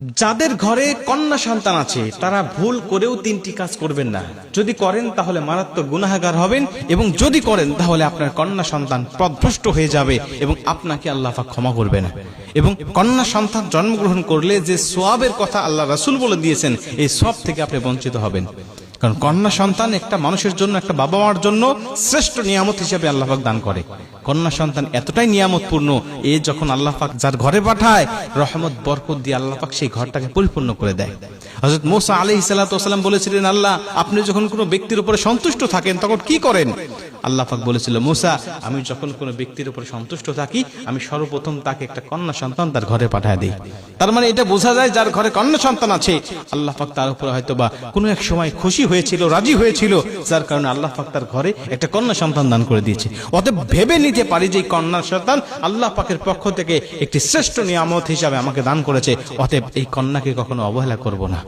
যাদের ঘরে কন্যা সন্তান আছে তারা ভুল করেও তিনটি কাজ করবেন না। যদি করেন তাহলে মারাত্মক গুনাহগার হবেন, এবং যদি করেন তাহলে আপনার কন্যা সন্তান পথভ্রষ্ট হয়ে যাবে এবং আপনাকে আল্লাহ পাক ক্ষমা করবে না। এবং কন্যা সন্তান জন্মগ্রহণ করলে যে সওয়াবের কথা আল্লাহ রাসূল বলে দিয়েছেন, এই সওয়াব থেকে আপনি বঞ্চিত হবেন। কারণ কন্যা সন্তান একটা মানুষের জন্য, একটা বাবা মার জন্য শ্রেষ্ঠ নিয়ামত হিসেবে আল্লাহ পাক দান করে। কন্যা সন্তান এতটাই নিয়ামতপূর্ণ, এ যখন আল্লাহ পাক যার ঘরে পাঠায়, রহমত বরকত দিয়ে আল্লাহ পাক সেই ঘরটাকে পরিপূর্ণ করে দেয়। হযরত মূসা আলাইহিস সালাতু ওয়াস সালাম বলেছিলেন, আল্লাহ আপনি যখন কোনো ব্যক্তির উপরে সন্তুষ্ট থাকেন তখন কি করেন? আল্লাহ পাক বলেছিল, মূসা আমি যখন কোনো ব্যক্তির উপরে সন্তুষ্ট থাকি, আমি সর্বপ্রথম তাকে একটা কন্যা সন্তান তার ঘরে পাঠায় দিই। তার মানে এটা বোঝা যায় যার ঘরে কন্যা সন্তান আছে, আল্লাহ পাক তার উপরে হয়তোবা কোনো এক সময় খুশি হয়েছিল, রাজি হয়েছিল, যার কারণে আল্লাহ পাক তার ঘরে একটা কন্যা সন্তান দান করে দিয়েছে। অতএব ভেবে নিতে পারি যে কন্যা সন্তান আল্লাহ পাকের পক্ষ থেকে একটি শ্রেষ্ঠ নিয়ামত হিসাবে আমাকে দান করেছে। অতএব এই কন্যাকে কখনো অবহেলা করব না।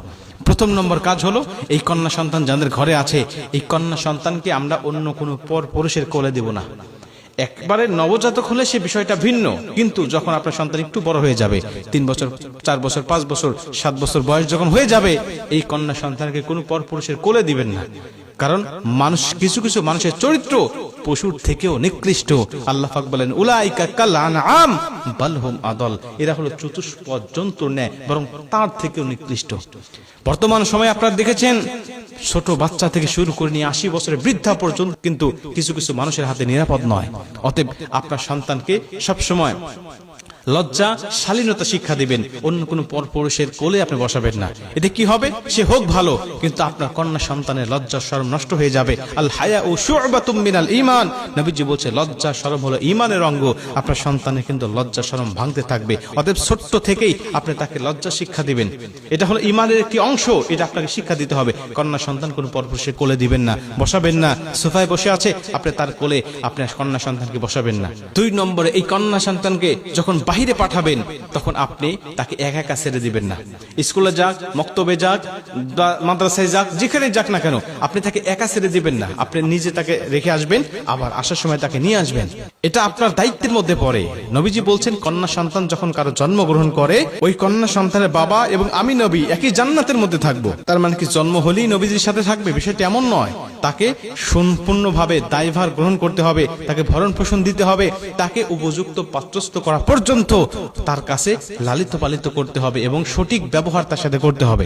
প্রথম নম্বর কাজ হলো, এই কন্যা সন্তান যাদের ঘরে আছে, এই কন্যা সন্তানকে আমরা অন্য কোনো পর পুরুষের কোলে দেব না। একবারে নবজাতক হলে সে বিষয়টা ভিন্ন, কিন্তু যখন আপনার সন্তান একটু বড় হয়ে যাবে, 3 বছর 4 বছর 5 বছর 7 বছর বয়স যখন হয়ে যাবে, এই কন্যা সন্তানকে কোনো পর পুরুষের কোলে দিবেন না। কারণ মানুষ, কিছু কিছু মানুষের চরিত্র পশুর থেকেও নিকৃষ্ট। আল্লাহ পাক বলেন, উলাইকা কাল আনআম বাল হুম আদল, এরা হলো চতুষ্পদ জন্তুর ন্যায়, বরং তার থেকেও নিকৃষ্ট। বর্তমান সময়ে আপনারা দেখেছেন, ছোট বাচ্চা থেকে শুরু করে নিয়ে 80 বছরের বৃদ্ধা পর্যন্ত কিন্তু কিছু কিছু মানুষের হাতে নিরাপদ নয়। অতএব আপনার সন্তানকে সবসময় লজ্জা, শালীনতা শিক্ষা দিবেন। অন্য কোনো পরপুরুষের কোলে আপনি বসাবেন না। এতে কি হবে? সে হোক ভালো, কিন্তু আপনার কন্যা সন্তানের লজ্জা শরম নষ্ট হয়ে যাবে। আল হায়াউ শু'বাতুম মিনাল ঈমান, নবীজি বলছে লজ্জা শরম হলো ঈমানের অঙ্গ। আপনার সন্তানের কিন্তু লজ্জা শরম ভাঙতে থাকবে। অতএব ছোট্ট থেকেই আপনি তাকে লজ্জা শিক্ষা দিবেন। এটা হলো ঈমানের একটি অংশ, এটা আপনাকে শিক্ষা দিতে হবে। কন্যা সন্তান কোনো পরপুরুষের কোলে দিবেন না, বসাবেন না। সোফায় বসে আছে, আপনি তার কোলে আপনার কন্যা সন্তানকে বসাবেন না। 2 নম্বরে, এই কন্যা সন্তানকে যখন বাহিরে পাঠাবেন তখন আপনি তাকে একা একা ছেড়ে দিবেন না। স্কুলে যাক, মক্তবে যাক, মাদ্রাসায় যাক, যেখানে যাক না কেন, আপনি তাকে একা ছেড়ে দিবেন না। আপনি নিজে তাকে রেখে আসবেন, আবার আসার সময় তাকে নিয়ে আসবেন। এটা আপনার দায়িত্বের মধ্যে পড়ে। নবীজি বলছেন, কন্যা সন্তান যখন কারো জন্মগ্রহণ করে, ওই কন্যা সন্তানের বাবা এবং আমি নবী একই জান্নাতের মধ্যে থাকবো। তার মানে কি জন্ম হলেই নবীজির সাথে থাকবে? বিষয়টি এমন নয়। তাকে সম্পূর্ণভাবে দায়ভার গ্রহণ করতে হবে, তাকে ভরণ পোষণ দিতে হবে, তাকে উপযুক্ত পাত্রস্থ করা পর্যন্ত তার কাছে লালিত পালিত করতে হবে এবং সঠিক ব্যবহার তার সাথে করতে হবে।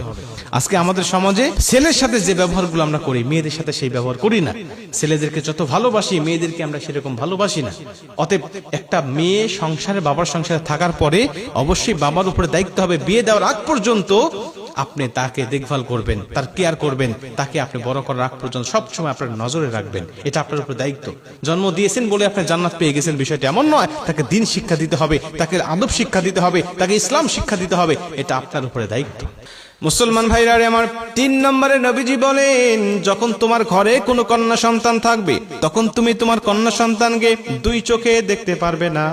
আজকে আমাদের সমাজে ছেলের সাথে যে ব্যবহারগুলো আমরা করি, মেয়েদের সাথে সেই ব্যবহার করি না। ছেলেদেরকে যত ভালোবাসি, মেয়েদেরকে আমরা সেরকম ভালোবাসি না। অতএব একটা মেয়ে সংসারে, বাবার সংসারে থাকার পরে অবশ্যই বাবার উপরে দায়িত্ব হবে, বিয়ে দেওয়ার আগ পর্যন্ত আপনি তাকে দেখভাল করবেন, তার কেয়ার করবেন, তাকে আপনি বড় করার আগ পর্যন্ত সবসময় আপনার নজরে রাখবেন। এটা আপনার উপর দায়িত্ব। জন্ম দিয়েছেন বলে আপনি জান্নাত পেয়ে গেছেন, বিষয়টা এমন নয়। তাকে দ্বীন শিক্ষা দিতে হবে, তাকে আদব শিক্ষা দিতে হবে, তাকে ইসলাম শিক্ষা দিতে হবে। এটা আপনার উপরে দায়িত্ব। মুসলমান ভাইরা আমার, 3 নম্বরে নবীজি বলেন, যখন তোমার ঘরে কোনো কন্যা সন্তান থাকবে তখন তুমি তোমার কন্যা সন্তানকে 2 চোখে দেখতে পারবে না।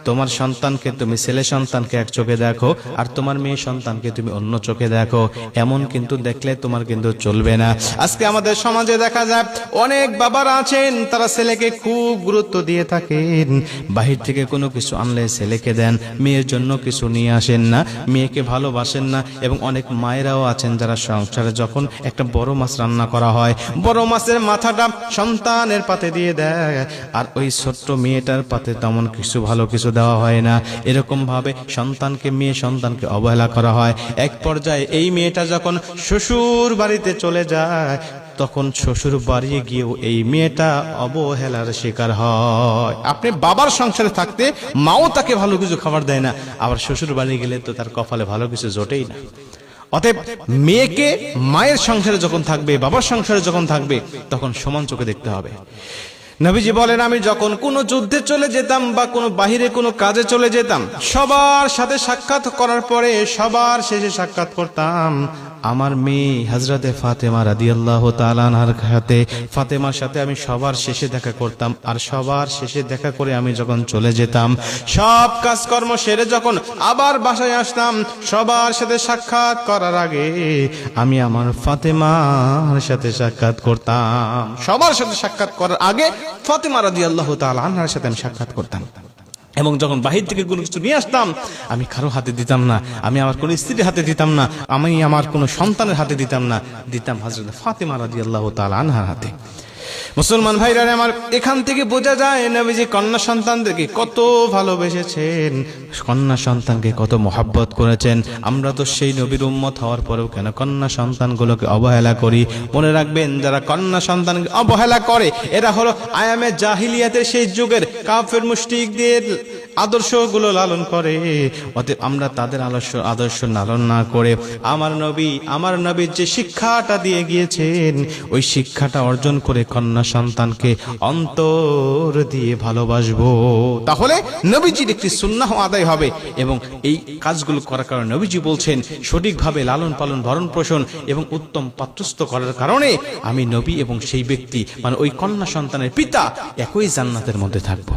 তোমার সন্তানকে, তুমি ছেলে সন্তানকে এক চোখে দেখো, আর তোমার মেয়ে সন্তানকে তুমি অন্য চোখে দেখো। এমন কিন্তু দেখলে তোমার কিন্তু চলবে না। আজকে আমাদের সমাজে দেখা যায় অনেক বাবারা আছেন, তারা ছেলেকে খুব গুরুত্ব দিয়ে থাকেন। বাহির থেকে কোনো কিছু আনলে ছেলেকে দেন, মেয়ের জন্য কিছু নিয়ে আসেন না, মেয়েকে ভালোবাসেন না। এবং অনেক মায়েরাও আছেন যারা সংসারে যখন একটা বড় মাছ রান্না করা হয়, বড় মাছের মাথাটা সন্তানের পাতে দিয়ে দেয়, আর ওই ছোট্ট মেয়েটার পাতে তেমন কিছু ভালো কিছু দেওয়া হয় না। এরকম ভাবে সন্তানকে, মেয়ে সন্তানকে অবহেলা করা হয়। এক পর্যায়ে এই মেয়েটা যখন শ্বশুর বাড়িতে চলে যায়, তখন শ্বশুর বাড়ি গিয়েও এই মেয়েটা অবহেলার শিকার হয়। আপনি বাবার সংসারে থাকতে মাও তাকে ভালো কিছু খাবার দেয় না, আবার শ্বশুর বাড়ি গেলে তো তার কপালে ভালো কিছু জোটেই না। অতএব মেয়েকে মায়ের সংসারে যখন থাকবে, বাবার সংসারে যখন থাকবে, তখন সমান চোখে দেখতে হবে। নবীজি বলেন, আমি যখন কোনো যুদ্ধে চলে যেতাম বা কোনো বাহিরে কোনো কাজে চলে যেতাম, সবার সাথে সাক্ষাৎ করার পরে সবার শেষে সাক্ষাৎ করতাম আমার মেয়ে হযরতে ফাতেমা রাদিয়াল্লাহু তাআলা আনহার সাথে। ফাতেমার সাথে আমি সবার শেষে দেখা করতাম, আর সবার শেষে দেখা করে আমি যখন চলে যেতাম, সব কাজকর্ম সেরে যখন আবার বাসায় আসতাম, সবার সাথে সাক্ষাৎ করার আগে আমি আমার ফাতেমার সাথে সাক্ষাৎ করতাম। সবার সাথে সাক্ষাৎ করার আগে ফাতেমা রাদিয়াল্লাহু তাআলা আনহার সাথে আমি সাক্ষাৎ করতাম। এবং যখন বাহির থেকে কোনো কিছু নিয়ে আসতাম, আমি কারো হাতে দিতাম না, আমি আমার কোনো স্ত্রীর হাতে দিতাম না, আমি আমার কোনো সন্তানের হাতে দিতাম না, দিতাম হযরত ফাতেমা রাদিয়াল্লাহু তাআলা আনহার হাতে। মুসলমান ভাইরা আমার, এখান থেকে বোঝা যায় নবীজি কন্যা সন্তানদেরকে কত ভালোবেসেছেন, কন্যা সন্তানকে কত মহব্বত করেছেন। আমরা তো সেই নবীর উম্মত হওয়ার পরেও কেন কন্যা সন্তানগুলোকে অবহেলা করি? মনে রাখবেন, যারা কন্যা সন্তানকে অবহেলা করে এরা হলো আয়ামে জাহিলিয়াতের সেই যুগের কাফের মুশরিকদের আদর্শগুলো লালন করে। অতএব আমরা তাদের আদর্শ লালন না করে আমার নবীর যে শিক্ষাটা দিয়ে গিয়েছেন ওই শিক্ষাটা অর্জন করে কন্যা সন্তানকে অন্তর দিয়ে ভালোবাসবো। তাহলে নবীজির একটি সুন্নাহ আদায় হবে এবং এই কাজগুলো করার কারণে নবীজি বলছেন সঠিকভাবে লালন পালন ভরণ পোষণ এবং উত্তম পাত্রস্থ করার কারণে আমি নবী এবং সেই ব্যক্তি মানে ওই কন্যা সন্তানের পিতা একই জান্নাতের মধ্যে থাকবো।